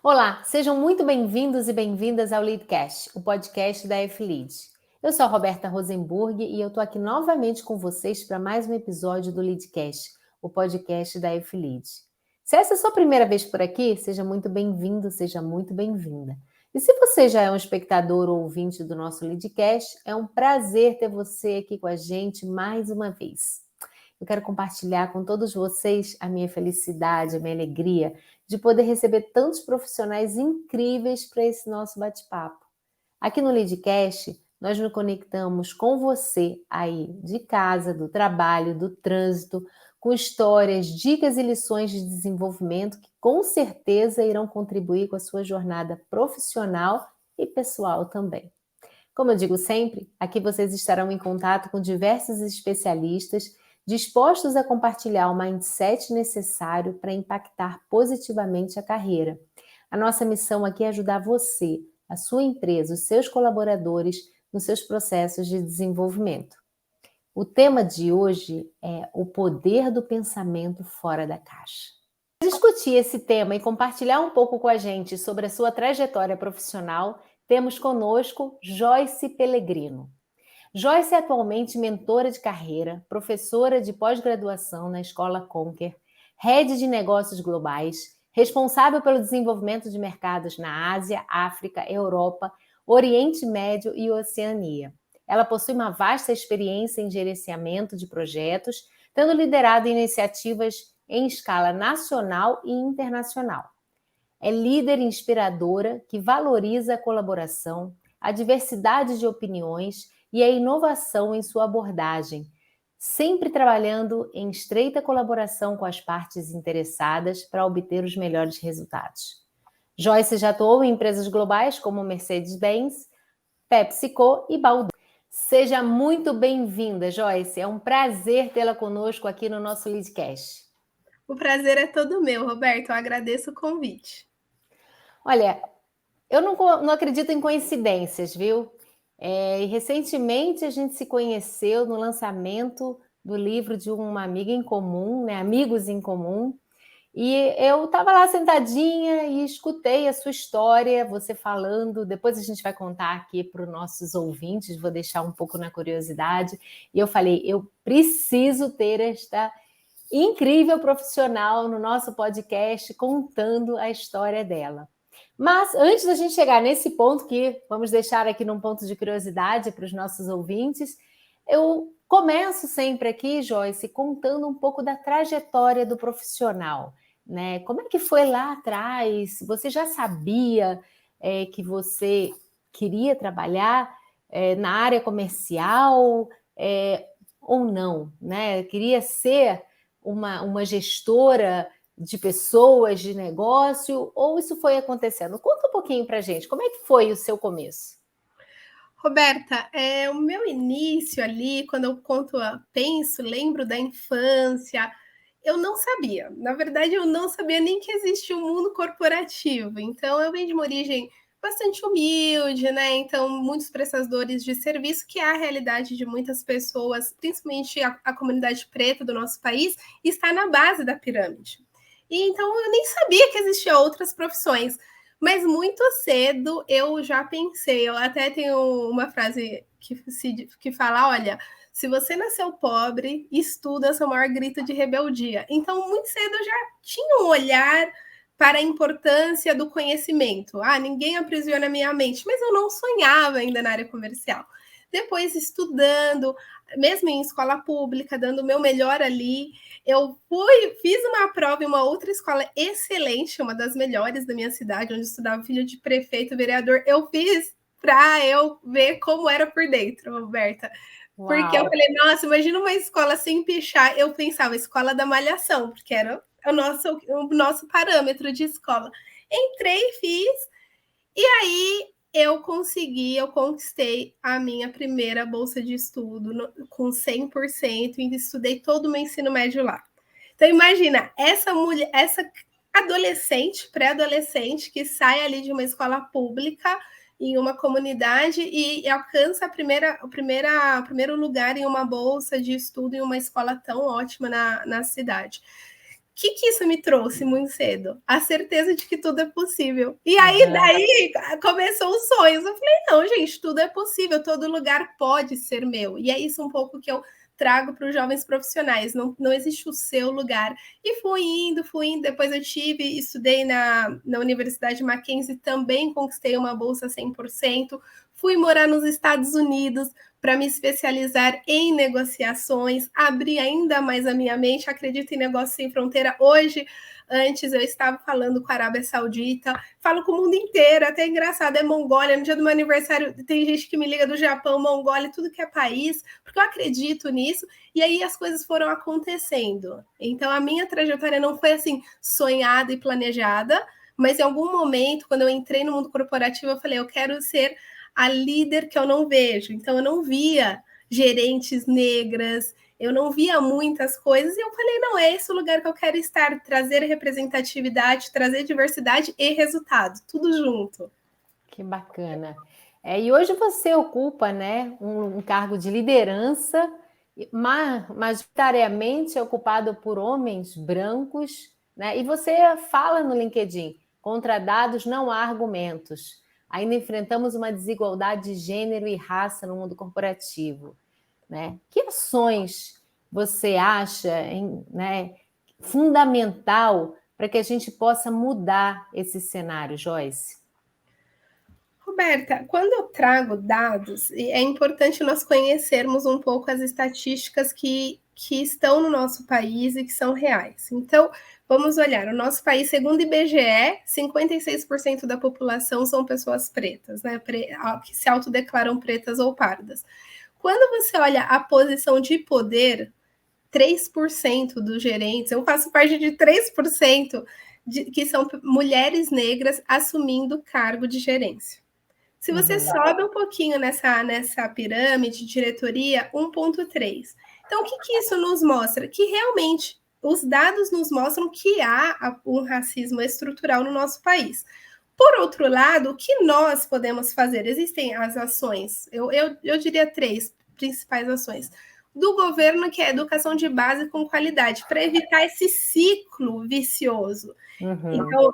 Olá, sejam muito bem-vindos e bem-vindas ao Leadcast, o podcast da F-Lead. Eu sou a Roberta Rosenburg e eu estou aqui novamente com vocês para mais um episódio do Leadcast, o podcast da F-Lead. Se essa é a sua primeira vez por aqui, seja muito bem-vindo, seja muito bem-vinda. E se você já é um espectador ou ouvinte do nosso Leadcast, é um prazer ter você aqui com a gente mais uma vez. Eu quero compartilhar com todos vocês a minha felicidade, a minha alegria de poder receber tantos profissionais incríveis para esse nosso bate-papo. Aqui no Leadcast, nós nos conectamos com você aí de casa, do trabalho, do trânsito, com histórias, dicas e lições de desenvolvimento que com certeza irão contribuir com a sua jornada profissional e pessoal também. Como eu digo sempre, aqui vocês estarão em contato com diversos especialistas dispostos a compartilhar o mindset necessário para impactar positivamente a carreira. A nossa missão aqui é ajudar você, a sua empresa, os seus colaboradores nos seus processos de desenvolvimento. O tema de hoje é o poder do pensamento fora da caixa. Para discutir esse tema e compartilhar um pouco com a gente sobre a sua trajetória profissional, temos conosco Joyce Pellegrino. Joyce é atualmente mentora de carreira, professora de pós-graduação na Escola Conquer, head de negócios globais, responsável pelo desenvolvimento de mercados na Ásia, África, Europa, Oriente Médio e Oceania. Ela possui uma vasta experiência em gerenciamento de projetos, tendo liderado iniciativas em escala nacional e internacional. É líder inspiradora que valoriza a colaboração, a diversidade de opiniões e a inovação em sua abordagem, sempre trabalhando em estreita colaboração com as partes interessadas para obter os melhores resultados. Joyce já atuou em empresas globais como Mercedes-Benz, PepsiCo e Baldur. Seja muito bem-vinda, Joyce. É um prazer tê-la conosco aqui no nosso Leadcast. O prazer é todo meu, Roberto. Eu agradeço o convite. Olha, eu não acredito em coincidências, viu? E recentemente a gente se conheceu no lançamento do livro de uma amiga em comum, né? Amigos em Comum. E eu estava lá sentadinha e escutei a sua história, você falando. Depois a gente vai contar aqui para os nossos ouvintes, vou deixar um pouco na curiosidade. E eu falei, eu preciso ter esta incrível profissional no nosso podcast contando a história dela. Mas antes da gente chegar nesse ponto, que vamos deixar aqui num ponto de curiosidade para os nossos ouvintes, eu começo sempre aqui, Joyce, contando um pouco da trajetória do profissional, né? Como é que foi lá atrás? Você já sabia que você queria trabalhar na área comercial ou não, né? Queria ser uma gestora de pessoas, de negócio, ou isso foi acontecendo? Conta um pouquinho para a gente, como é que foi o seu começo? Roberta, o meu início ali, quando eu penso, lembro da infância, eu não sabia. Na verdade, eu não sabia nem que existia um mundo corporativo. Então, eu venho de uma origem bastante humilde, né? Então, muitos prestadores de serviço, que é a realidade de muitas pessoas, principalmente a comunidade preta do nosso país, está na base da pirâmide. E então, eu nem sabia que existiam outras profissões. Mas muito cedo eu já pensei, eu até tenho uma frase que fala: olha, se você nasceu pobre, estuda seu maior grito de rebeldia. Então, muito cedo eu já tinha um olhar para a importância do conhecimento. Ah, ninguém aprisiona a minha mente, mas eu não sonhava ainda na área comercial. Depois, estudando, mesmo em escola pública, dando o meu melhor ali, eu fiz uma prova em uma outra escola excelente, uma das melhores da minha cidade, onde estudava filho de prefeito, vereador. Eu fiz para eu ver como era por dentro, Roberta. Porque eu Uau! falei, nossa, imagina uma escola sem pichar. Eu pensava, escola da malhação, porque era o nosso parâmetro de escola. Entrei, fiz, e aí eu conquistei a minha primeira bolsa de estudo com 100% e estudei todo o meu ensino médio lá. Então imagina, essa mulher, essa adolescente, pré-adolescente que sai ali de uma escola pública em uma comunidade e alcança o primeiro lugar em uma bolsa de estudo em uma escola tão ótima na cidade. que isso me trouxe muito cedo? A certeza de que tudo é possível. E aí, daí, começou os sonhos. Eu falei, não, gente, tudo é possível, todo lugar pode ser meu. E é isso um pouco que eu trago para os jovens profissionais. Não existe o seu lugar. E fui indo. Depois eu estudei na Universidade Mackenzie, também conquistei uma bolsa 100%. Fui morar nos Estados Unidos para me especializar em negociações, abrir ainda mais a minha mente. Acredito em negócio sem fronteira. Hoje, antes eu estava falando com a Arábia Saudita, falo com o mundo inteiro, até engraçado, é Mongólia, no dia do meu aniversário tem gente que me liga do Japão, Mongólia, tudo que é país, porque eu acredito nisso, e aí as coisas foram acontecendo. Então a minha trajetória não foi assim, sonhada e planejada, mas em algum momento, quando eu entrei no mundo corporativo, eu falei, eu quero ser a líder que eu não vejo. Então eu não via gerentes negras, eu não via muitas coisas, e eu falei, não, é esse o lugar que eu quero estar, trazer representatividade, trazer diversidade e resultado, tudo junto. Que bacana. E hoje você ocupa, né, um cargo de liderança, majoritariamente ocupado por homens brancos, né? E você fala no LinkedIn, contra dados não há argumentos. Ainda enfrentamos uma desigualdade de gênero e raça no mundo corporativo, né? Que ações você acha, né, fundamental para que a gente possa mudar esse cenário, Joyce? Roberta, quando eu trago dados, é importante nós conhecermos um pouco as estatísticas que estão no nosso país e que são reais. Então, vamos olhar. O nosso país, segundo o IBGE, 56% da população são pessoas pretas, né? Que se autodeclaram pretas ou pardas. Quando você olha a posição de poder, 3% dos gerentes, eu faço parte de 3% que são mulheres negras assumindo cargo de gerência. Se você sobe um pouquinho nessa pirâmide de diretoria, 1,3. Então, o que isso nos mostra? Que realmente os dados nos mostram que há um racismo estrutural no nosso país. Por outro lado, o que nós podemos fazer? Existem as ações, eu diria 3 principais ações. Do governo, que é a educação de base com qualidade, para evitar esse ciclo vicioso. Então,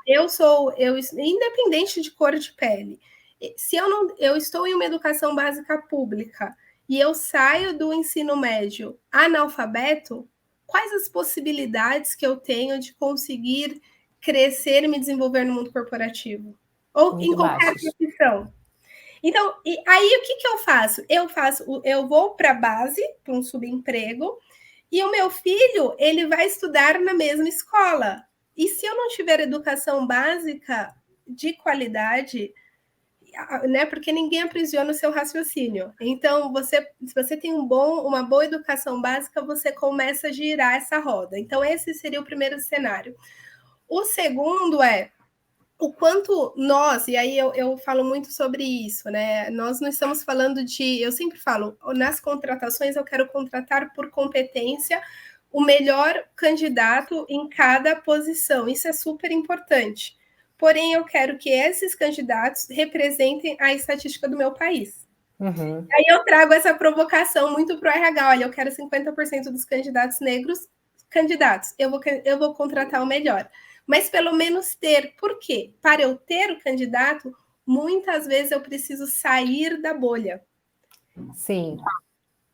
independente de cor de pele, se eu estou em uma educação básica pública e eu saio do ensino médio analfabeto, quais as possibilidades que eu tenho de conseguir crescer e me desenvolver no mundo corporativo? Ou Muito em qualquer baixas. profissão. Então, aí o que eu faço? Eu vou para a base, para um subemprego, e o meu filho, ele vai estudar na mesma escola. E se eu não tiver educação básica de qualidade, né? Porque ninguém aprisiona o seu raciocínio. Então, se você tem uma boa educação básica, você começa a girar essa roda. Então, esse seria o primeiro cenário. O segundo é o quanto nós, e aí eu falo muito sobre isso, né? Nós não estamos falando eu sempre falo, nas contratações eu quero contratar por competência o melhor candidato em cada posição. Isso é super importante. Porém, eu quero que esses candidatos representem a estatística do meu país. Aí eu trago essa provocação muito para o RH. Olha, eu quero 50% dos candidatos negros candidatos. Eu vou contratar o melhor. Mas pelo menos ter. Por quê? Para eu ter o candidato, muitas vezes eu preciso sair da bolha. Sim.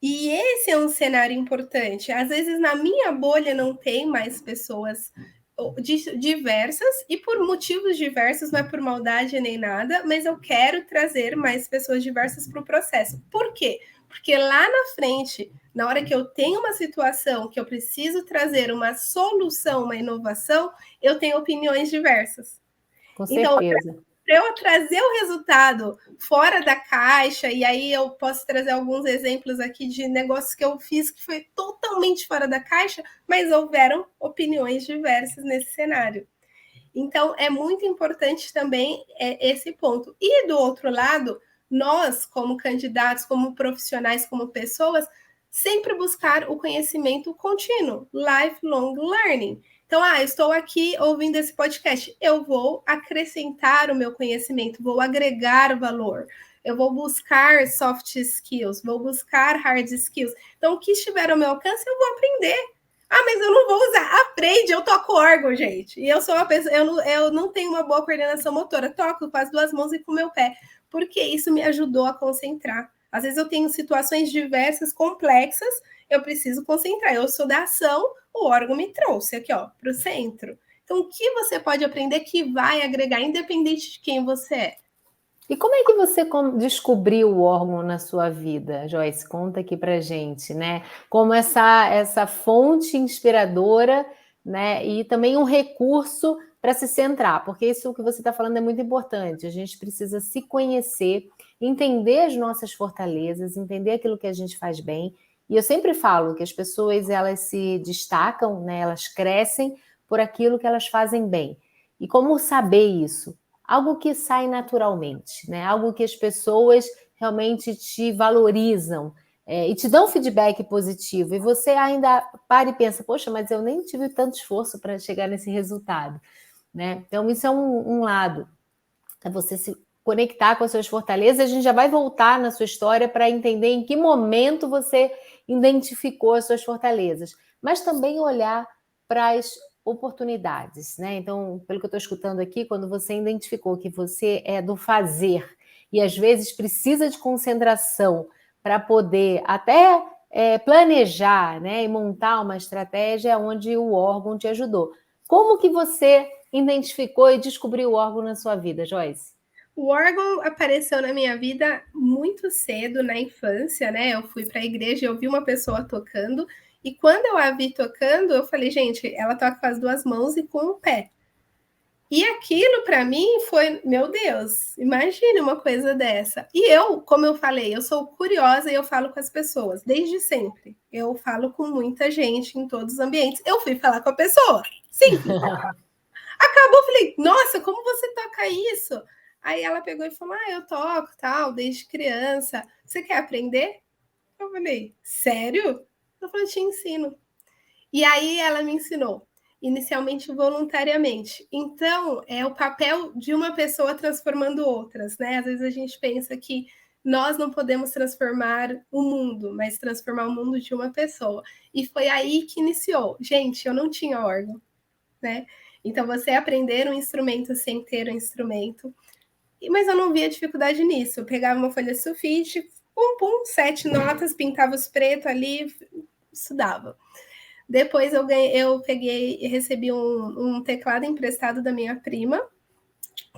E esse é um cenário importante. Às vezes, na minha bolha, não tem mais pessoas diversas, e por motivos diversos, não é por maldade nem nada, mas eu quero trazer mais pessoas diversas para o processo. Por quê? Porque lá na frente, na hora que eu tenho uma situação que eu preciso trazer uma solução, uma inovação, eu tenho opiniões diversas. Com Então, certeza. para eu trazer o resultado fora da caixa, e aí eu posso trazer alguns exemplos aqui de negócios que eu fiz que foi totalmente fora da caixa, mas houveram opiniões diversas nesse cenário. Então, é muito importante também esse ponto. E do outro lado, nós, como candidatos, como profissionais, como pessoas, sempre buscar o conhecimento contínuo, lifelong learning. Então, eu estou aqui ouvindo esse podcast, eu vou acrescentar o meu conhecimento, vou agregar valor, eu vou buscar soft skills, vou buscar hard skills. Então, o que estiver ao meu alcance, eu vou aprender. Mas eu não vou usar. aprende, eu toco órgão, gente. E eu sou uma pessoa, eu não tenho uma boa coordenação motora, toco com as duas mãos e com o meu pé, porque isso me ajudou a concentrar. Às vezes eu tenho situações diversas, complexas, eu preciso concentrar. Eu sou da ação, o órgão me trouxe aqui, ó, para o centro. Então, o que você pode aprender que vai agregar, independente de quem você é? E como é que você descobriu o órgão na sua vida, Joyce? Conta aqui pra gente, né? Como essa fonte inspiradora, né? E também um recurso para se centrar, porque isso que você está falando é muito importante. A gente precisa se conhecer, entender as nossas fortalezas, entender aquilo que a gente faz bem. E eu sempre falo que as pessoas elas se destacam, né? Elas crescem por aquilo que elas fazem bem. E como saber isso? Algo que sai naturalmente, né? Algo que as pessoas realmente te valorizam e te dão feedback positivo. E você ainda para e pensa, poxa, mas eu nem tive tanto esforço para chegar nesse resultado, né? Então, isso é um lado. É você se conectar com as suas fortalezas. A gente já vai voltar na sua história para entender em que momento você identificou as suas fortalezas. Mas também olhar para as oportunidades, né? Então, pelo que eu estou escutando aqui, quando você identificou que você é do fazer e às vezes precisa de concentração para poder até planejar, né, e montar uma estratégia onde o órgão te ajudou. Como que você identificou e descobriu o órgão na sua vida, Joyce? O órgão apareceu na minha vida muito cedo, na infância, né? Eu fui para a igreja e eu vi uma pessoa tocando, e quando eu a vi tocando, eu falei, gente, ela toca com as duas mãos e com o pé. E aquilo para mim foi, meu Deus, imagine uma coisa dessa. E eu, como eu falei, eu sou curiosa e eu falo com as pessoas desde sempre. Eu falo com muita gente em todos os ambientes. Eu fui falar com a pessoa, simples. Acabou, falei, nossa, como você toca isso? Aí ela pegou e falou, eu toco, tal, desde criança. Você quer aprender? Eu falei, sério? Eu falei, te ensino. E aí ela me ensinou, inicialmente voluntariamente. Então, é o papel de uma pessoa transformando outras, né? Às vezes a gente pensa que nós não podemos transformar o mundo, mas transformar o mundo de uma pessoa. E foi aí que iniciou. Gente, eu não tinha órgão, né? Então, você aprender um instrumento sem ter um instrumento. Mas eu não via dificuldade nisso. Eu pegava uma folha de sulfite, pum, pum, 7 notas, pintava os pretos ali, estudava. Depois eu peguei e recebi um teclado emprestado da minha prima,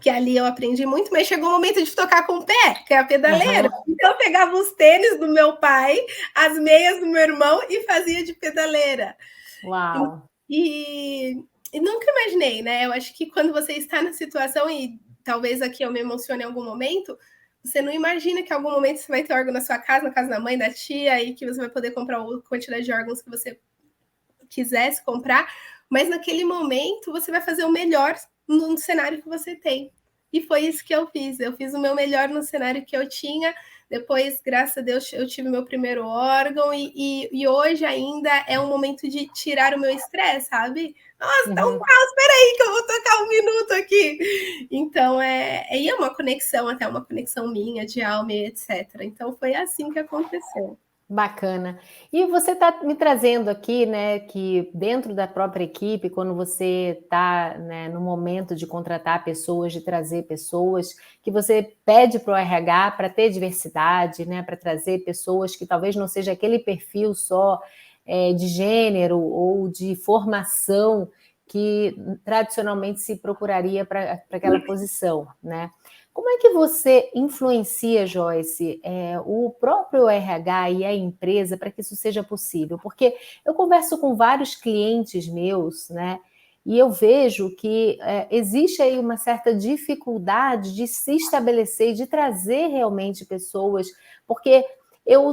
que ali eu aprendi muito, mas chegou o momento de tocar com o pé, que é a pedaleira. Uhum. Então eu pegava os tênis do meu pai, as meias do meu irmão e fazia de pedaleira. Uau! E nunca imaginei, né? Eu acho que quando você está na situação, e talvez aqui eu me emocione em algum momento, você não imagina que em algum momento você vai ter órgão na sua casa, na casa da mãe, da tia, e que você vai poder comprar a quantidade de órgãos que você quisesse comprar, mas naquele momento você vai fazer o melhor no cenário que você tem. E foi isso que eu fiz. Eu fiz o meu melhor no cenário que eu tinha. Depois, graças a Deus, eu tive meu primeiro órgão e hoje ainda é um momento de tirar o meu estresse, sabe? Nossa, tá um caos, peraí que eu vou tocar um minuto aqui. Então, é uma conexão, até uma conexão minha, de alma, etc. Então, foi assim que aconteceu. Bacana. E você está me trazendo aqui, né, que dentro da própria equipe, quando você está, né, no momento de contratar pessoas, de trazer pessoas, que você pede para o RH para ter diversidade, né, para trazer pessoas que talvez não seja aquele perfil só de gênero ou de formação que tradicionalmente se procuraria para aquela posição, né? Como é que você influencia, Joyce, o próprio RH e a empresa para que isso seja possível? Porque eu converso com vários clientes meus, né? E eu vejo que existe aí uma certa dificuldade de se estabelecer, de trazer realmente pessoas, porque eu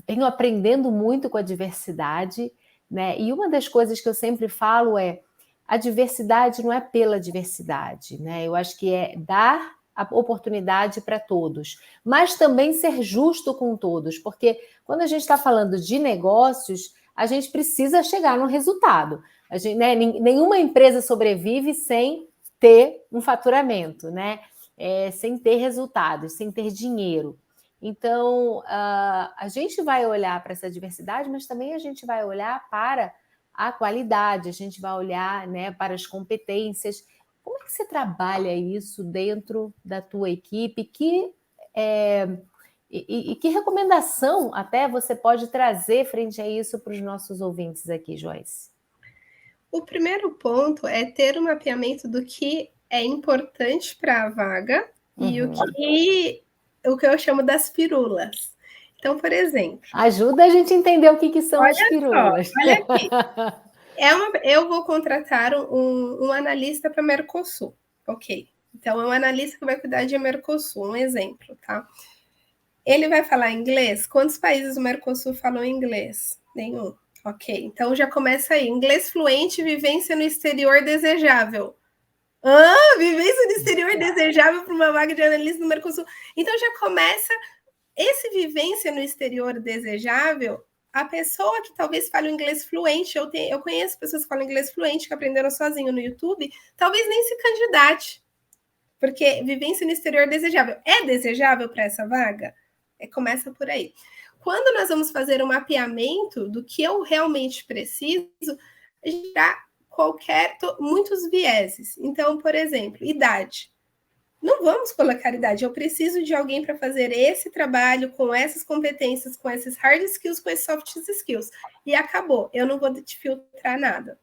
venho aprendendo muito com a diversidade, né? E uma das coisas que eu sempre falo é a diversidade não é pela diversidade, né? Eu acho que é dar a oportunidade para todos, mas também ser justo com todos, porque quando a gente está falando de negócios, a gente precisa chegar no resultado. A gente, né, nenhuma empresa sobrevive sem ter um faturamento, né? Sem ter resultados, sem ter dinheiro. Então, a gente vai olhar para essa diversidade, mas também a gente vai olhar para a qualidade, a gente vai olhar, né, para as competências. Como é que você trabalha isso dentro da tua equipe? E que recomendação até você pode trazer frente a isso para os nossos ouvintes aqui, Joyce? O primeiro ponto é ter um mapeamento do que é importante para a vaga e o que eu chamo das firulas. Então, por exemplo, Ajuda a gente a entender o que são as olha só, firulas. olha aqui. Eu vou contratar um analista para Mercosul. Ok. Então, é um analista que vai cuidar de Mercosul, um exemplo, tá? Ele vai falar inglês? Quantos países do Mercosul falam inglês? Nenhum. Ok. Então já começa aí. Inglês fluente, vivência no exterior desejável. Vivência no exterior desejável para uma vaga de analista no Mercosul. Então já começa esse vivência no exterior desejável. A pessoa que talvez fale o inglês fluente, eu conheço pessoas que falam inglês fluente, que aprenderam sozinho no YouTube, talvez nem se candidate, porque vivência no exterior desejável. É desejável para essa vaga? Começa por aí. Quando nós vamos fazer um mapeamento do que eu realmente preciso, já muitos vieses. Então, por exemplo, idade. Não vamos colocar idade. Eu preciso de alguém para fazer esse trabalho com essas competências, com esses hard skills, com esses soft skills. E acabou. Eu não vou te filtrar nada.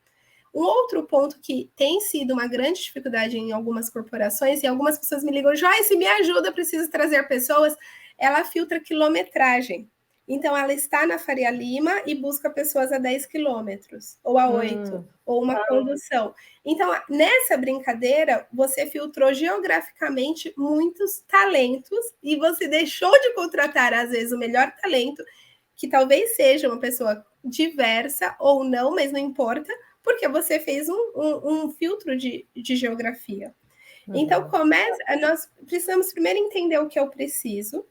Um outro ponto que tem sido uma grande dificuldade em algumas corporações, e algumas pessoas me ligam, Joyce, me ajuda, eu preciso trazer pessoas, ela filtra quilometragem. Então, ela está na Faria Lima e busca pessoas a 10 quilômetros, ou a 8, ou uma condução. Então, nessa brincadeira, você filtrou geograficamente muitos talentos e você deixou de contratar, às vezes, o melhor talento, que talvez seja uma pessoa diversa ou não, mas não importa, porque você fez um filtro de geografia. Então, nós precisamos primeiro entender o que eu preciso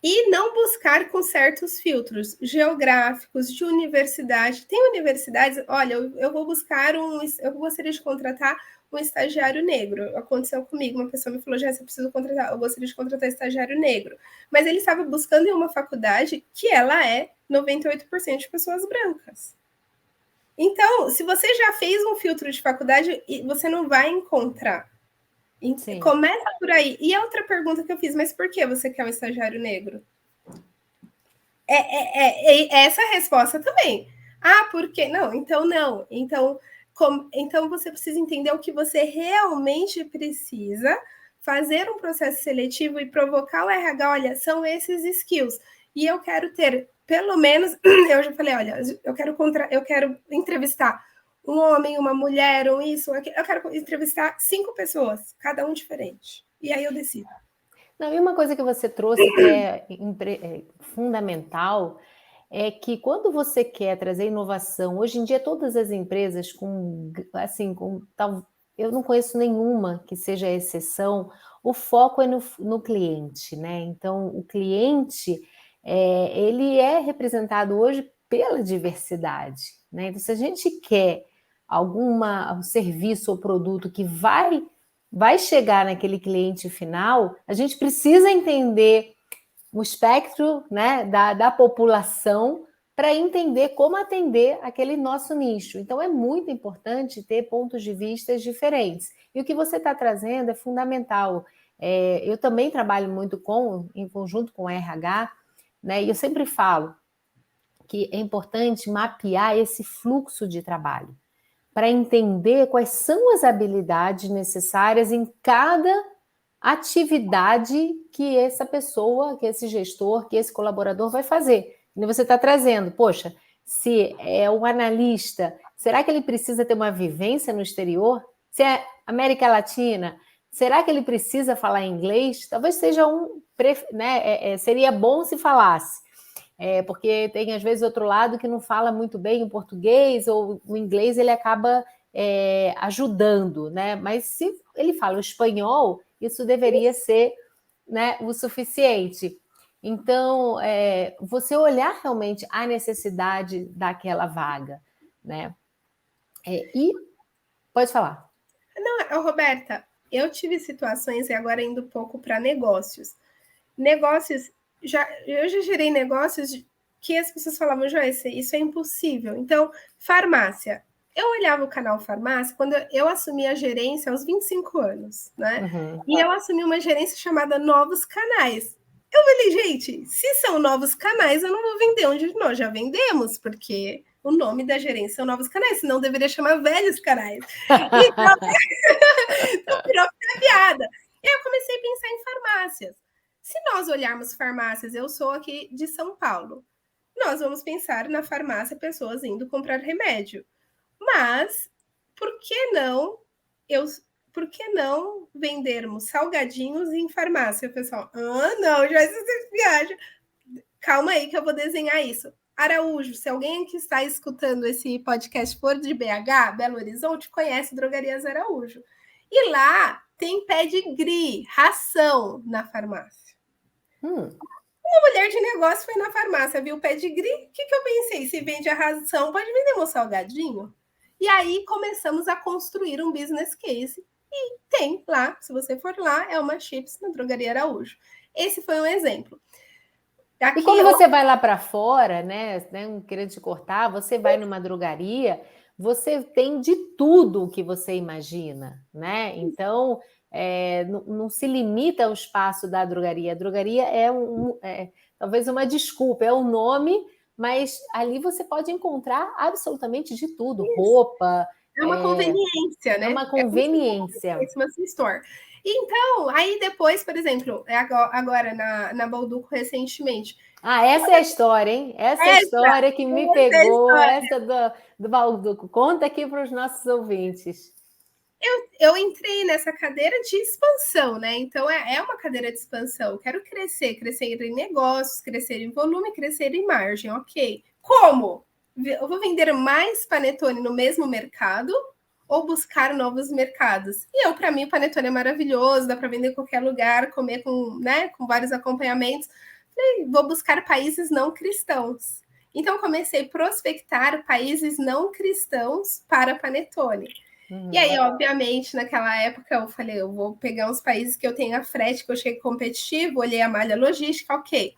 e não buscar com certos filtros geográficos, de universidade. Tem universidades, olha, eu vou buscar eu gostaria de contratar um estagiário negro. Aconteceu comigo, uma pessoa me falou, Jéssica, eu preciso contratar, eu gostaria de contratar um estagiário negro. Mas ele estava buscando em uma faculdade que ela é 98% de pessoas brancas. Então, se você já fez um filtro de faculdade, você não vai encontrar. Sim. Começa por aí. E a outra pergunta que eu fiz, mas por que você quer um estagiário negro? Essa a resposta também. Por quê? Não, então não. Então você precisa entender o que você realmente precisa, fazer um processo seletivo e provocar o RH, olha, são esses skills. E eu quero ter, pelo menos, eu já falei, olha, eu quero entrevistar um homem, uma mulher, ou isso, eu quero entrevistar 5 pessoas, cada um diferente. E aí eu decido. Não, e uma coisa que você trouxe que é fundamental é que quando você quer trazer inovação, hoje em dia todas as empresas eu não conheço nenhuma que seja exceção, o foco é no cliente, né? Então, o cliente, ele é representado hoje pela diversidade, né? Então, se a gente quer um serviço ou produto que vai chegar naquele cliente final, a gente precisa entender o espectro, né, da população para entender como atender aquele nosso nicho. Então, é muito importante ter pontos de vista diferentes. E o que você está trazendo é fundamental. Eu também trabalho muito em conjunto com o RH, né, e eu sempre falo que é importante mapear esse fluxo de trabalho para entender quais são as habilidades necessárias em cada atividade que essa pessoa, que esse gestor, que esse colaborador vai fazer. E você está trazendo, poxa, se é um analista, será que ele precisa ter uma vivência no exterior? Se é América Latina, será que ele precisa falar inglês? Talvez seja seria bom se falasse. Porque tem, às vezes, outro lado que não fala muito bem o português ou o inglês, ele acaba ajudando, né? Mas se ele fala o espanhol, isso deveria ser, né, o suficiente. Então, você olhar realmente a necessidade daquela vaga, né? E pode falar. Não, Roberta, eu tive situações, e agora indo um pouco para negócios. Eu já gerei negócios que as pessoas falavam, Joyce, isso é impossível. Então, farmácia. Eu olhava o canal Farmácia quando eu assumi a gerência aos 25 anos, né? E eu assumi uma gerência chamada Novos Canais. Eu falei, gente, se são novos canais, eu não vou vender onde nós já vendemos, porque o nome da gerência são Novos Canais, senão deveria chamar Velhos Canais. Então, virou piada. E aí eu comecei a pensar em farmácias. Se nós olharmos farmácias, eu sou aqui de São Paulo, nós vamos pensar na farmácia pessoas indo comprar remédio. Mas por que não por que não vendermos salgadinhos em farmácia, pessoal? Ah, não, já você viaja. Calma aí que eu vou desenhar isso. Araújo, se alguém que está escutando esse podcast for de BH, Belo Horizonte, conhece Drogarias Araújo. E lá tem pedigree, ração na farmácia. Uma mulher de negócio foi na farmácia, viu o pedigree, o que eu pensei? Se vende a ração, pode vender um salgadinho? E aí começamos a construir um business case. E tem lá, se você for lá, é uma chips na Drogaria Araújo. Esse foi um exemplo. Aqui, e quando você vai lá para fora, né, não querendo te cortar, você vai numa drogaria, você tem de tudo o que você imagina, né? Então, não se limita ao espaço da drogaria. A drogaria é talvez uma desculpa, é um nome, mas ali você pode encontrar absolutamente de tudo, roupa. É uma conveniência, né? É uma conveniência. Uma store. Então, aí depois, por exemplo, agora na Balduco recentemente. Ah, essa é a história, hein? Essa história que me pegou, essa do Balduco. Conta aqui para os nossos ouvintes. Eu entrei nessa cadeira de expansão, né? Então, é uma cadeira de expansão. Quero crescer em negócios, crescer em volume, crescer em margem, ok. Como? Eu vou vender mais panetone no mesmo mercado ou buscar novos mercados? E para mim, o panetone é maravilhoso, dá para vender em qualquer lugar, comer com vários acompanhamentos. Falei, vou buscar países não cristãos. Então, comecei a prospectar países não cristãos para panetone. E aí, obviamente, naquela época, eu falei, eu vou pegar uns países que eu tenha frete, que eu chegue competitivo, olhei a malha logística, ok.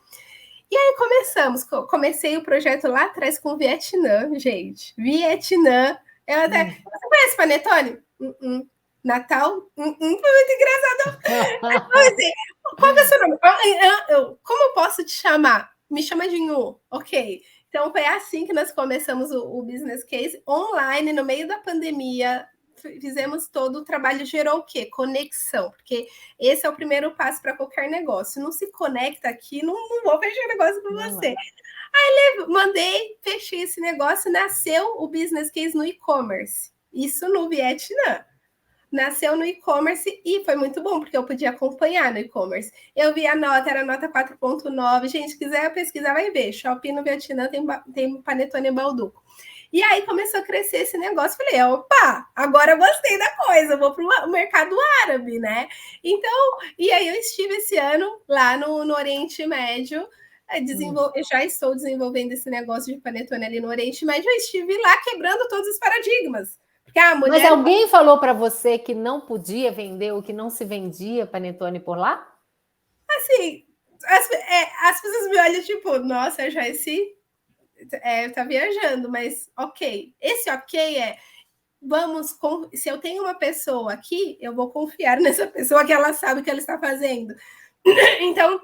E aí comecei o projeto lá atrás com o Vietnã, gente. Vietnã. Você conhece Panetone? Natal? Foi muito engraçado. Assim, qual é o seu nome? Como eu posso te chamar? Me chama de Nhu, ok. Então foi assim que nós começamos o business case online no meio da pandemia. Fizemos todo o trabalho, gerou o quê? Conexão, porque esse é o primeiro passo para qualquer negócio. Não se conecta aqui, não vou fechar negócio com você. Aí mandei, fechei esse negócio, nasceu o business case no e-commerce. Isso no Vietnã. Nasceu no e-commerce e foi muito bom, porque eu podia acompanhar no e-commerce. Eu vi a nota, era nota 4.9. Gente, quiser pesquisar, vai ver. Shopping no Vietnã tem panetone Balduco. E aí começou a crescer esse negócio. Falei, opa, agora eu gostei da coisa, vou para o mercado árabe, né? Então, e aí eu estive esse ano lá no Oriente Médio, eu já estou desenvolvendo esse negócio de panetone ali no Oriente Médio, eu estive lá quebrando todos os paradigmas. Mas alguém falou para você que não podia vender ou que não se vendia panetone por lá? Assim, as pessoas me olham tipo, nossa, já tá viajando, mas ok. Esse ok se eu tenho uma pessoa aqui, eu vou confiar nessa pessoa que ela sabe o que ela está fazendo. Então,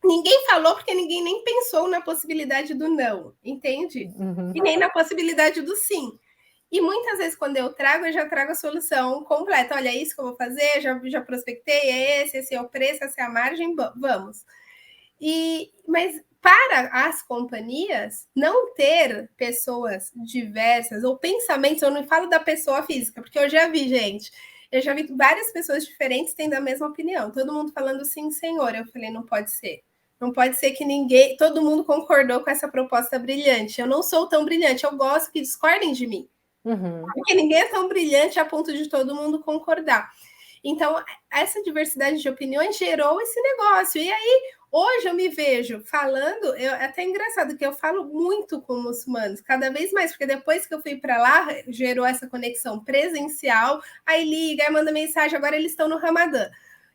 ninguém falou porque ninguém nem pensou na possibilidade do não, entende? E nem na possibilidade do sim. E muitas vezes, quando eu já trago a solução completa. Olha, é isso que eu vou fazer, já prospectei, esse é o preço, essa é a margem, vamos. Mas para as companhias, não ter pessoas diversas ou pensamentos, eu não falo da pessoa física, porque eu já vi, gente, várias pessoas diferentes tendo a mesma opinião, todo mundo falando sim, senhor. Eu falei, não pode ser. Não pode ser que todo mundo concordou com essa proposta brilhante. Eu não sou tão brilhante, eu gosto que discordem de mim. Porque ninguém é tão brilhante a ponto de todo mundo concordar. Então, essa diversidade de opiniões gerou esse negócio. E aí, hoje eu me vejo falando, é até engraçado que eu falo muito com muçulmanos, cada vez mais, porque depois que eu fui para lá, gerou essa conexão presencial, aí liga, aí manda mensagem, agora eles estão no Ramadã.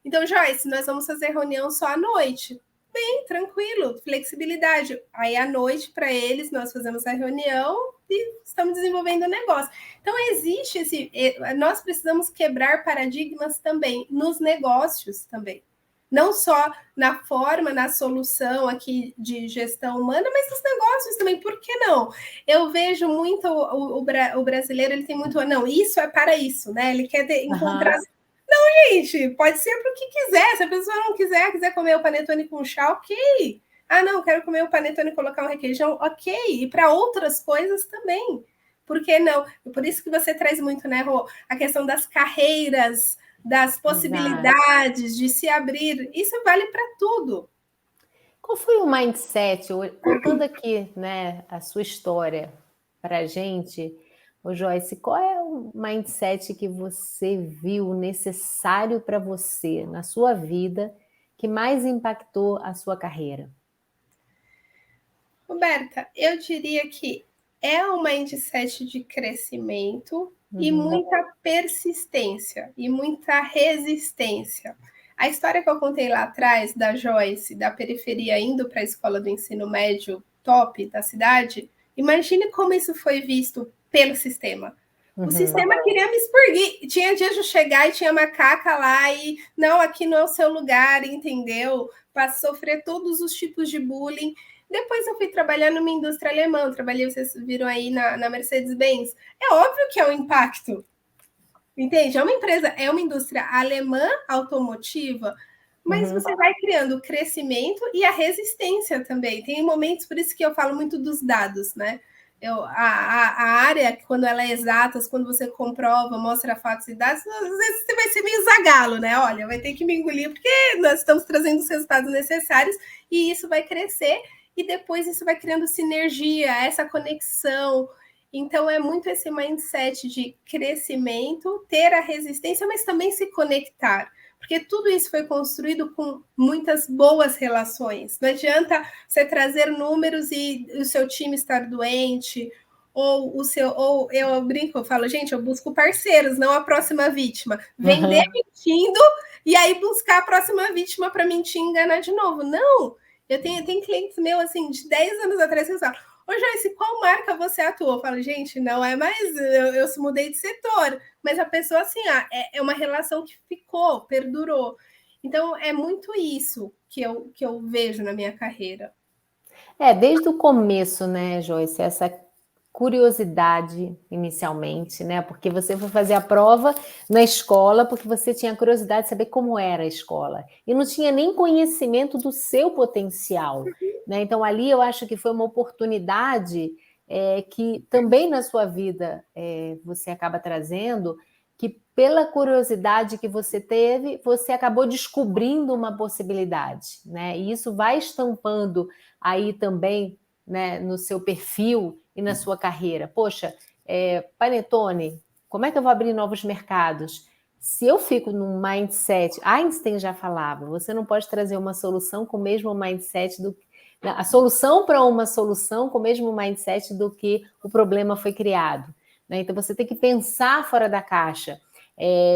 Então, Joyce, nós vamos fazer reunião só à noite. bem, tranquilo, flexibilidade. Aí à noite, para eles, nós fazemos a reunião e estamos desenvolvendo o negócio. Então, existe nós precisamos quebrar paradigmas também, nos negócios também. Não só na forma, na solução aqui de gestão humana, mas nos negócios também, por que não? Eu vejo muito o brasileiro, ele tem muito, não, isso é para isso, né? Ele quer encontrar. Gente, pode ser para o que quiser. Se a pessoa não quiser comer o panetone com chá, ok. Ah, não, quero comer o panetone e colocar um requeijão, ok. E para outras coisas também. Por que não? Por isso que você traz muito, né, Rô, a questão das carreiras, das possibilidades de se abrir. Isso vale para tudo. Qual foi o mindset, contando aqui, né, a sua história para a gente, ô Joyce, qual é o mindset que você viu necessário para você na sua vida que mais impactou a sua carreira? Roberta, eu diria que é um mindset de crescimento e muita persistência e muita resistência. A história que eu contei lá atrás da Joyce, da periferia indo para a escola do ensino médio top da cidade, imagine como isso foi visto pelo sistema. O sistema queria me expurgar. Tinha dia de eu chegar e tinha macaca lá e não, aqui não é o seu lugar, entendeu? Para sofrer todos os tipos de bullying. Depois eu fui trabalhar numa indústria alemã, trabalhei, vocês viram aí na Mercedes-Benz. É óbvio que é um impacto, entende? É uma empresa, é uma indústria alemã automotiva, mas você vai criando o crescimento e a resistência também. Tem momentos, por isso que eu falo muito dos dados, né? A área, quando ela é exata, quando você comprova, mostra fatos e dados, às vezes você vai ser meio zagalo, né? Olha, vai ter que me engolir, porque nós estamos trazendo os resultados necessários e isso vai crescer e depois isso vai criando sinergia, essa conexão. Então, é muito esse mindset de crescimento, ter a resistência, mas também se conectar. Porque tudo isso foi construído com muitas boas relações. Não adianta você trazer números e o seu time estar doente, ou eu brinco, eu falo, gente, eu busco parceiros, não a próxima vítima. Vender mentindo e aí buscar a próxima vítima para mentir e enganar de novo. Não! Eu tenho clientes meus assim, de 10 anos atrás que falam, ô Joyce, qual marca você atua? Eu falo, gente, não é mais, eu mudei de setor, mas a pessoa, assim, é uma relação que ficou, perdurou. Então, é muito isso que eu vejo na minha carreira. Desde o começo, né, Joyce, essa curiosidade inicialmente, né? Porque você foi fazer a prova na escola porque você tinha curiosidade de saber como era a escola e não tinha nem conhecimento do seu potencial, né? Então ali eu acho que foi uma oportunidade que também na sua vida você acaba trazendo, que pela curiosidade que você teve, você acabou descobrindo uma possibilidade, né? E isso vai estampando aí também, né, no seu perfil e na sua carreira. Poxa, Panetone, como é que eu vou abrir novos mercados? Se eu fico num mindset, Einstein já falava, você não pode trazer uma solução com o mesmo mindset a solução para uma solução com o mesmo mindset do que o problema foi criado, né? Então você tem que pensar fora da caixa.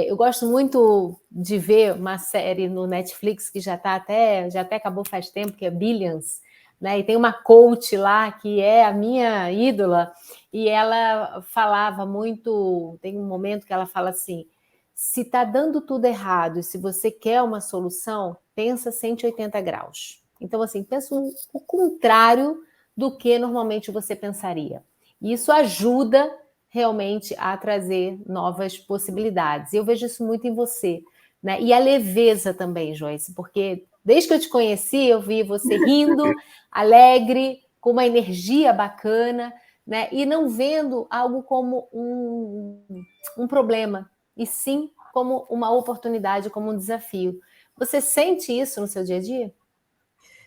Eu gosto muito de ver uma série no Netflix que já até acabou faz tempo, que é Billions, né? E tem uma coach lá que é a minha ídola, e ela falava muito, tem um momento que ela fala assim, se está dando tudo errado e se você quer uma solução, pensa 180 graus. Então, assim, pensa o contrário do que normalmente você pensaria. E isso ajuda realmente a trazer novas possibilidades. Eu vejo isso muito em você, né? E a leveza também, Joyce, porque desde que eu te conheci, eu vi você rindo, alegre, com uma energia bacana, né? E não vendo algo como um problema, e sim como uma oportunidade, como um desafio. Você sente isso no seu dia a dia?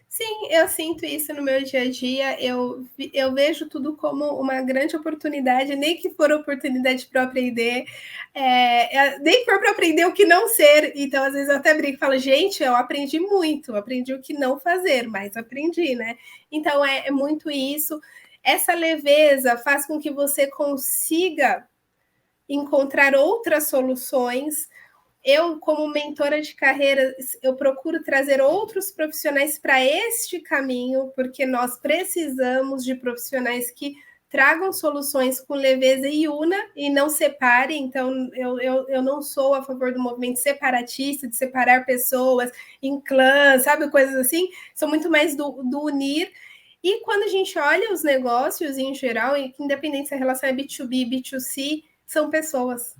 Sim, eu sinto isso no meu dia a dia. Eu vejo tudo como uma grande oportunidade, nem que for oportunidade para aprender, nem que for para aprender o que não ser. Então, às vezes, eu até brinco e falo, gente, eu aprendi muito, aprendi o que não fazer, mas aprendi, né? Então, é muito isso. Essa leveza faz com que você consiga encontrar outras soluções. eu, como mentora de carreira, eu procuro trazer outros profissionais para este caminho, porque nós precisamos de profissionais que tragam soluções com leveza e una e não separem. Então, eu não sou a favor do movimento separatista, de separar pessoas em clãs, sabe, coisas assim. Sou muito mais do unir. E quando a gente olha os negócios em geral, independente se a relação é B2B, B2C, são pessoas.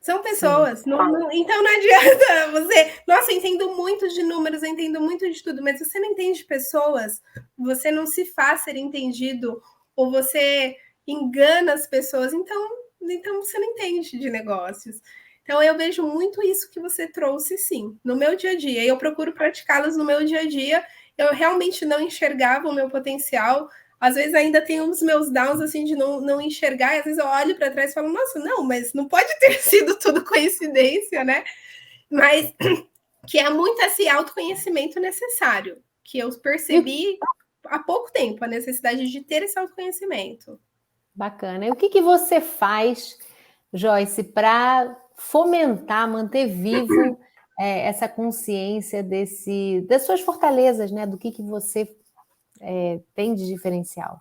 São Sim. pessoas. Então não adianta você. Nossa, eu entendo muito de números, eu entendo muito de tudo, mas você não entende pessoas, você não se faz ser entendido, ou você engana as pessoas, então você não entende de negócios. Então eu vejo muito isso que você trouxe, sim, no meu dia a dia. Eu procuro praticá-las no meu dia a dia. Eu realmente não enxergava o meu potencial, às vezes ainda tem uns meus downs assim de não enxergar, e às vezes eu olho para trás e falo, nossa, não, mas não pode ter sido tudo coincidência, né? Mas que é muito esse autoconhecimento necessário, que eu percebi há pouco tempo, a necessidade de ter esse autoconhecimento. Bacana. E o que você faz, Joyce, para fomentar, manter vivo essa consciência das suas fortalezas, né? Do que você tem de diferencial?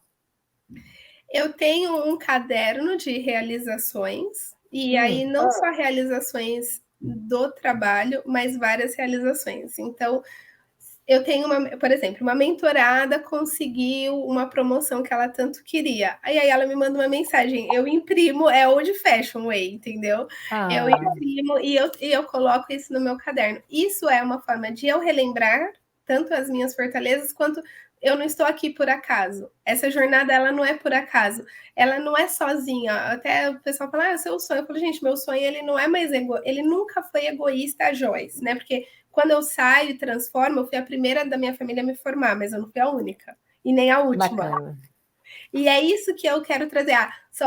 Eu tenho um caderno de realizações, e aí não só realizações do trabalho, mas várias realizações. Então, eu tenho por exemplo, uma mentorada conseguiu uma promoção que ela tanto queria. Aí ela me manda uma mensagem, eu imprimo, é old fashion way, entendeu? Eu Ah, imprimo e eu coloco isso no meu caderno. Isso é uma forma de eu relembrar tanto as minhas fortalezas quanto eu não estou aqui por acaso. Essa jornada ela não é por acaso. Ela não é sozinha. Até o pessoal fala, seu sonho. Eu falo, gente, meu sonho ele não é mais ele nunca foi egoísta, a Joyce, né? Porque quando eu saio e transformo, eu fui a primeira da minha família a me formar, mas eu não fui a única. E nem a última. bacana. E é isso que eu quero trazer.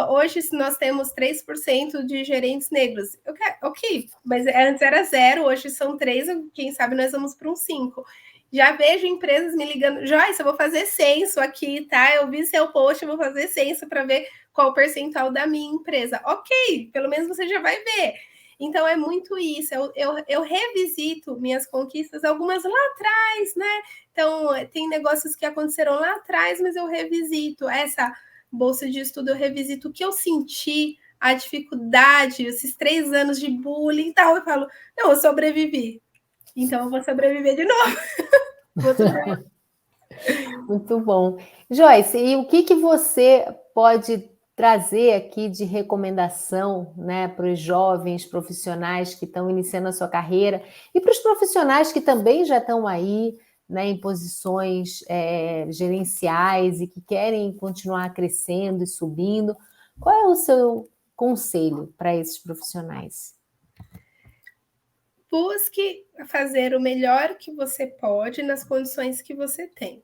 Hoje nós temos 3% de gerentes negros. Eu quero, ok, mas antes era 0, hoje são 3, quem sabe nós vamos para um 5. Já vejo empresas me ligando, Joyce, eu vou fazer censo aqui, tá? Eu vi seu post, eu vou fazer censo para ver qual o percentual da minha empresa. Ok, pelo menos você já vai ver. Então é muito isso. Eu revisito minhas conquistas, algumas lá atrás, né? Então, tem negócios que aconteceram lá atrás, mas eu revisito. Essa bolsa de estudo, eu revisito o que eu senti, a dificuldade, esses 3 anos de bullying e tal. Eu falo, não, eu sobrevivi. Então, eu vou sobreviver de novo. Vou sobreviver. Muito bom. Joyce, e o que você pode trazer aqui de recomendação, né, para os jovens profissionais que estão iniciando a sua carreira e para os profissionais que também já estão aí, né, em posições gerenciais e que querem continuar crescendo e subindo? Qual é o seu conselho para esses profissionais? Busque fazer o melhor que você pode nas condições que você tem.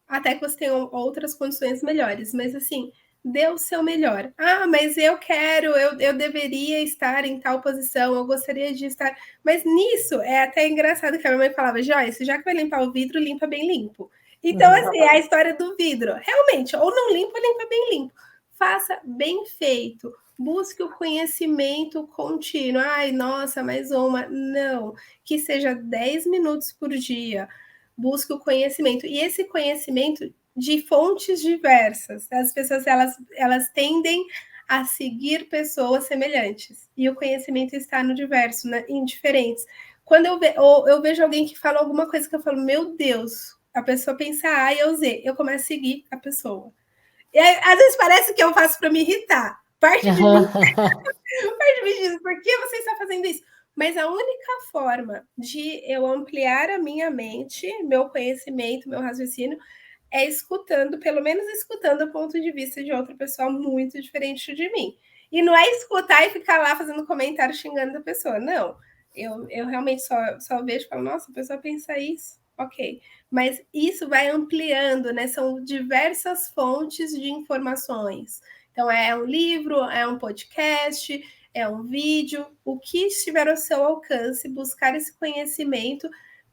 Até que você tenha outras condições melhores, mas assim, dê o seu melhor. Mas eu quero, eu deveria estar em tal posição, eu gostaria de estar. Mas nisso é até engraçado que a minha mãe falava, Joyce, já que vai limpar o vidro, limpa bem limpo. Então, assim, é a história do vidro. Realmente, ou não limpa, limpa bem limpo. Faça bem feito. Busque o conhecimento contínuo. Ai, nossa, mais uma. Não. Que seja 10 minutos por dia. Busque o conhecimento. E esse conhecimento de fontes diversas. As pessoas elas tendem a seguir pessoas semelhantes. E o conhecimento está no diverso, né? Em diferentes. Quando eu vejo alguém que fala alguma coisa que eu falo, meu Deus, a pessoa pensa A e eu Z, eu começo a seguir a pessoa. E aí, às vezes parece que eu faço para me irritar. Parte de mim me diz, por que você está fazendo isso? Mas a única forma de eu ampliar a minha mente, meu conhecimento, meu raciocínio, é escutando, pelo menos escutando o ponto de vista de outra pessoa muito diferente de mim. E não é escutar e ficar lá fazendo comentário xingando a pessoa, não. Eu realmente só vejo e falo, nossa, a pessoa pensa isso, ok. Mas isso vai ampliando, né? São diversas fontes de informações. Então, é um livro, é um podcast, é um vídeo, o que estiver ao seu alcance, buscar esse conhecimento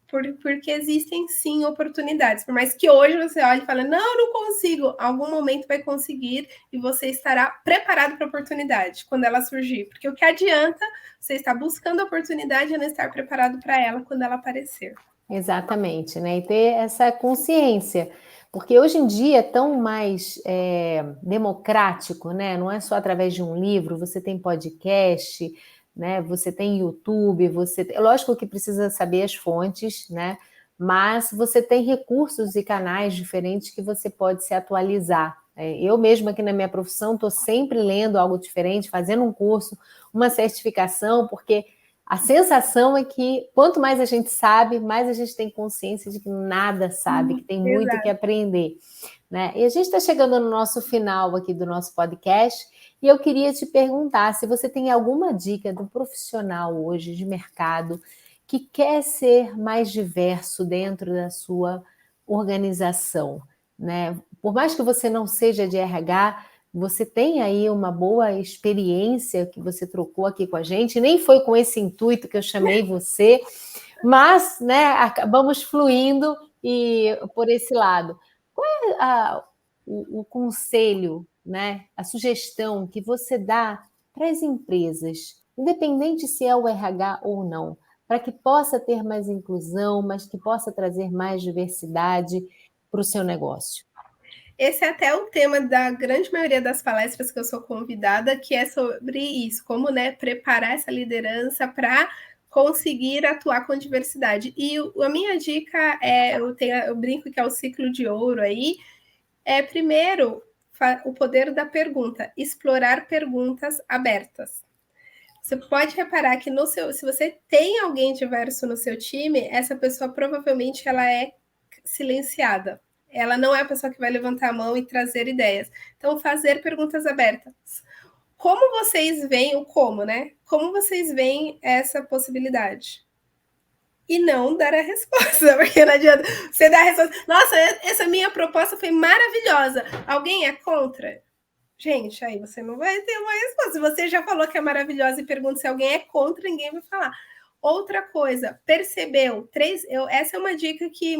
porque existem sim oportunidades. Por mais que hoje você olhe e fale, não, não consigo, algum momento vai conseguir e você estará preparado para a oportunidade quando ela surgir. Porque o que adianta você estar buscando a oportunidade e não estar preparado para ela quando ela aparecer. Exatamente, né? E ter essa consciência, porque hoje em dia é tão mais democrático, né? Não é só através de um livro, você tem podcast, né? Você tem YouTube, lógico que precisa saber as fontes, né? Mas você tem recursos e canais diferentes que você pode se atualizar. Eu mesma aqui na minha profissão estou sempre lendo algo diferente, fazendo um curso, uma certificação, porque a sensação é que quanto mais a gente sabe, mais a gente tem consciência de que nada sabe, que tem muito que Exato. aprender, né? E a gente está chegando no nosso final aqui do nosso podcast e eu queria te perguntar se você tem alguma dica do profissional hoje de mercado que quer ser mais diverso dentro da sua organização, né? Por mais que você não seja de RH, você tem aí uma boa experiência que você trocou aqui com a gente, nem foi com esse intuito que eu chamei você, mas, né, acabamos fluindo e por esse lado. Qual é o conselho, né, a sugestão que você dá para as empresas, independente se é o RH ou não, para que possa ter mais inclusão, mas que possa trazer mais diversidade para o seu negócio? Esse é até o tema da grande maioria das palestras que eu sou convidada, que é sobre isso, como, né, preparar essa liderança para conseguir atuar com diversidade. E a minha dica é, eu brinco que é o ciclo de ouro aí, é primeiro o poder da pergunta, explorar perguntas abertas. Você pode reparar que se você tem alguém diverso no seu time, essa pessoa provavelmente ela é silenciada. Ela não é a pessoa que vai levantar a mão e trazer ideias. Então, fazer perguntas abertas. Como vocês veem o como, né? Como vocês veem essa possibilidade? E não dar a resposta, porque não adianta você dar a resposta. Nossa, essa minha proposta foi maravilhosa. Alguém é contra? Gente, aí você não vai ter uma resposta. Se você já falou que é maravilhosa e pergunta se alguém é contra, ninguém vai falar. Outra coisa, percebeu? Essa é uma dica que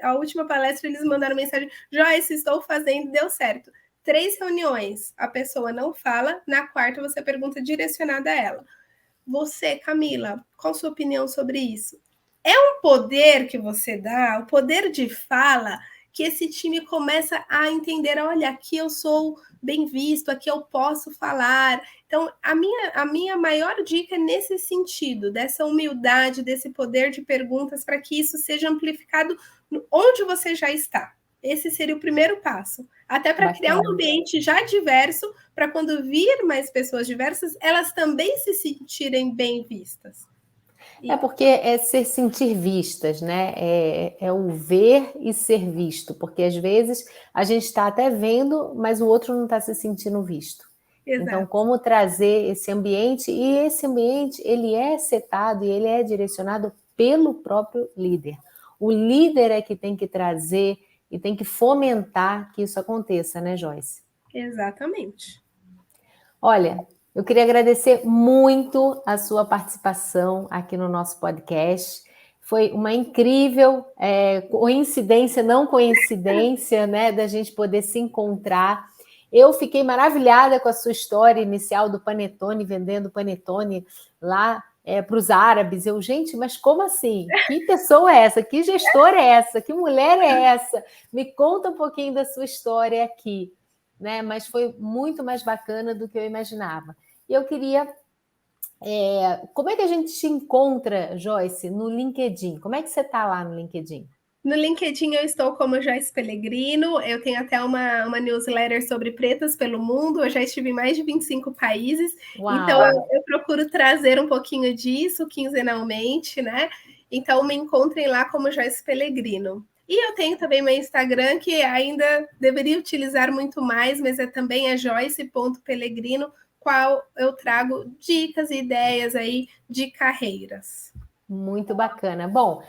a última palestra eles mandaram mensagem: Joyce, estou fazendo, deu certo. 3 reuniões, a pessoa não fala, na quarta você pergunta direcionada a ela. Você, Camila, qual a sua opinião sobre isso? É um poder que você dá, o poder de fala, que esse time começa a entender: olha, aqui eu sou bem visto, aqui eu posso falar. Então, a minha maior dica é nesse sentido, dessa humildade, desse poder de perguntas, para que isso seja amplificado onde você já está. Esse seria o primeiro passo. Até para criar um ambiente já diverso, para quando vir mais pessoas diversas, elas também se sentirem bem vistas. É porque é ser sentir vistas, né? É o ver e ser visto, porque às vezes a gente está até vendo, mas o outro não está se sentindo visto. Então, Exato. como trazer esse ambiente, e esse ambiente ele é setado e ele é direcionado pelo próprio líder. O líder é que tem que trazer e tem que fomentar que isso aconteça, né, Joyce? Exatamente. Olha, eu queria agradecer muito a sua participação aqui no nosso podcast. Foi uma incrível coincidência, não coincidência, né, da gente poder se encontrar. Eu fiquei maravilhada com a sua história inicial do panetone, vendendo panetone lá para os árabes. Gente, mas como assim? Que pessoa é essa? Que gestora é essa? Que mulher é essa? Me conta um pouquinho da sua história aqui. Né? Mas foi muito mais bacana do que eu imaginava. E eu queria. Como é que a gente te encontra, Joyce, no LinkedIn? Como é que você está lá no LinkedIn? No LinkedIn eu estou como Joyce Pellegrino, eu tenho até uma newsletter sobre pretas pelo mundo, eu já estive em mais de 25 países, então Uau! eu procuro trazer um pouquinho disso quinzenalmente, né? Então me encontrem lá como Joyce Pellegrino. E eu tenho também meu Instagram, que ainda deveria utilizar muito mais, mas também é joyce.pellegrino, qual eu trago dicas e ideias aí de carreiras. Muito bacana. Bom,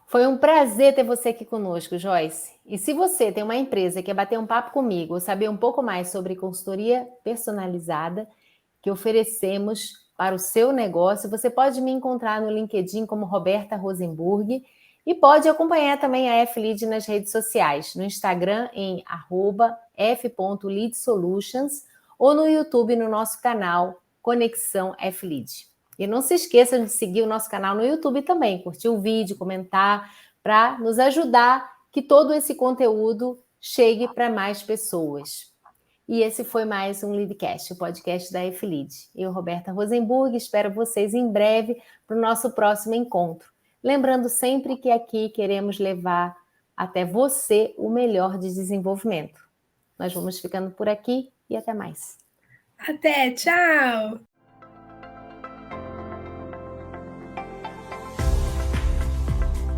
foi um prazer ter você aqui conosco, Joyce. E se você tem uma empresa que quer bater um papo comigo ou saber um pouco mais sobre consultoria personalizada que oferecemos, para o seu negócio, você pode me encontrar no LinkedIn como Roberta Rosenburg e pode acompanhar também a F-Lead nas redes sociais, no Instagram em @f.leadsolutions ou no YouTube no nosso canal Conexão F-Lead. E não se esqueça de seguir o nosso canal no YouTube também, curtir o vídeo, comentar, para nos ajudar que todo esse conteúdo chegue para mais pessoas. E esse foi mais um Leadcast, o podcast da F-Lead. Eu, Roberta Rosenburg, espero vocês em breve para o nosso próximo encontro. Lembrando sempre que aqui queremos levar até você o melhor de desenvolvimento. Nós vamos ficando por aqui e até mais. Até, tchau!